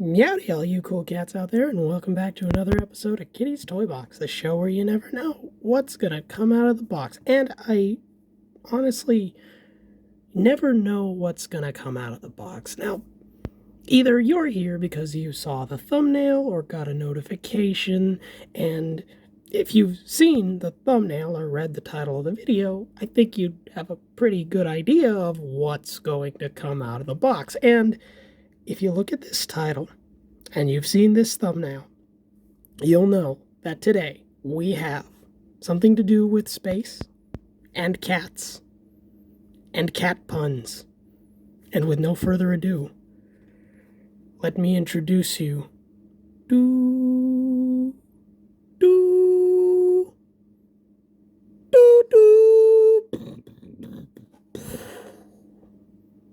Meowdy, all you cool cats out there, and welcome back to another episode of Kitty's Toy Box, the show where you never know what's gonna come out of the box. And I honestly never know what's gonna come out of the box. Now, either you're here because you saw the thumbnail or got a notification, and if you've seen the thumbnail or read the title of the video, I think you'd have a pretty good idea of what's going to come out of the box. And if you look at this title and you've seen this thumbnail, you'll know that today we have something to do with space and cats and cat puns. And with no further ado, let me introduce you to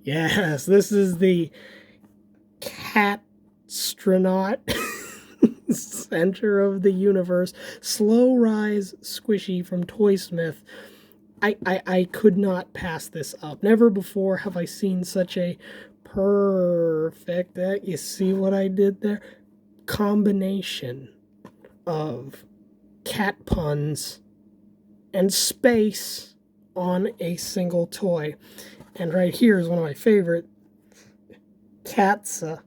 Yes, this is the Catstronaut center of the universe slow rise squishy from Toysmith. I could not pass this up. Never before have I seen such a perfect, you see what I did there? Combination of cat puns and space on a single toy. And right here is one of my favorite. Catsa.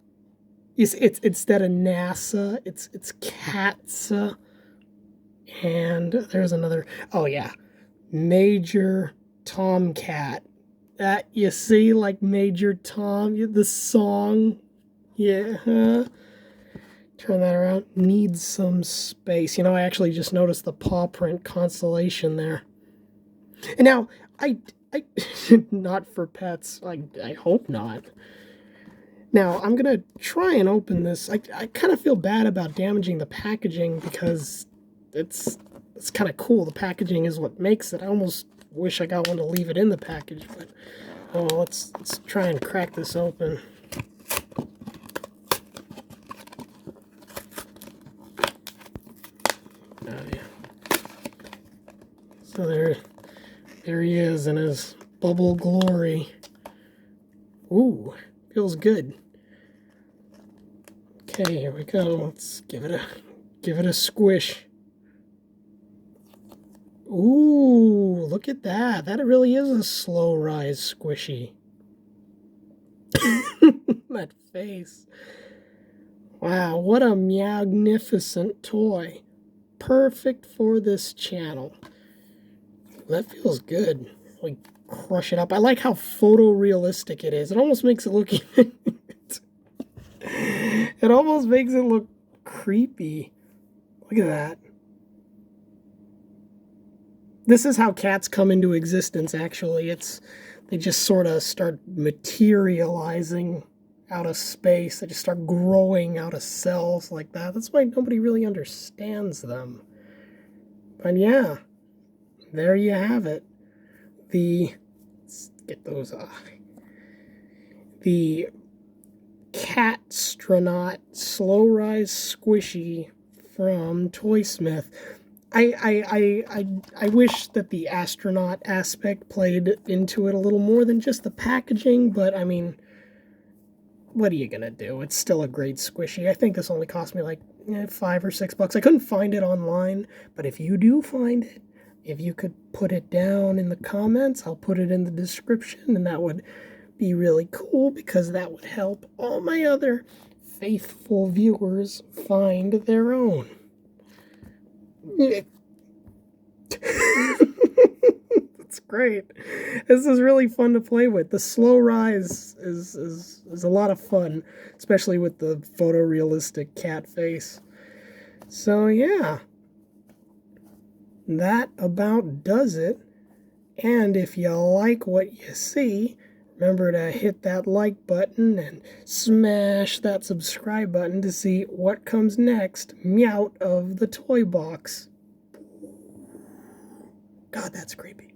It's instead of NASA, it's Catsa. And there's another. Oh yeah, Major Tomcat. That you see, like Major Tom, the song. Yeah. Turn that around. Needs some space. You know, I actually just noticed the paw print constellation there. And now I not for pets. I hope not. Now, I'm going to try and open this. I kind of feel bad about damaging the packaging because it's kind of cool. The packaging is what makes it. I almost wish I got one to leave it in the package, but oh, let's try and crack this open. Oh, yeah. So there he is in his bubble glory. Ooh, feels good. Okay, here we go. Let's give it a squish. Ooh, look at that. That really is a slow rise squishy. That face. Wow, what a magnificent toy. Perfect for this channel. That feels good. Like, crush it up. I like how photorealistic it is. It almost makes it look it almost makes it look creepy. Look at that. This is how cats come into existence, actually. They just sort of start materializing out of space. They just start growing out of cells like that. That's why nobody really understands them. But yeah, there you have it. Let's get those off. The Catstronaut slow rise squishy from Toysmith. I wish that the astronaut aspect played into it a little more than just the packaging, but I mean, what are you gonna do? It's still a great squishy. I think this only cost me like $5 or $6. I couldn't find it online, but if you do find it, if you could put it down in the comments, I'll put it in the description, and that would be really cool because that would help all my other faithful viewers find their own. That's great. This is really fun to play with. The slow rise is a lot of fun, especially with the photorealistic cat face. So yeah, that about does it. And if you like what you see, remember to hit that like button and smash that subscribe button to see what comes next. Meow of the toy box. God, that's creepy.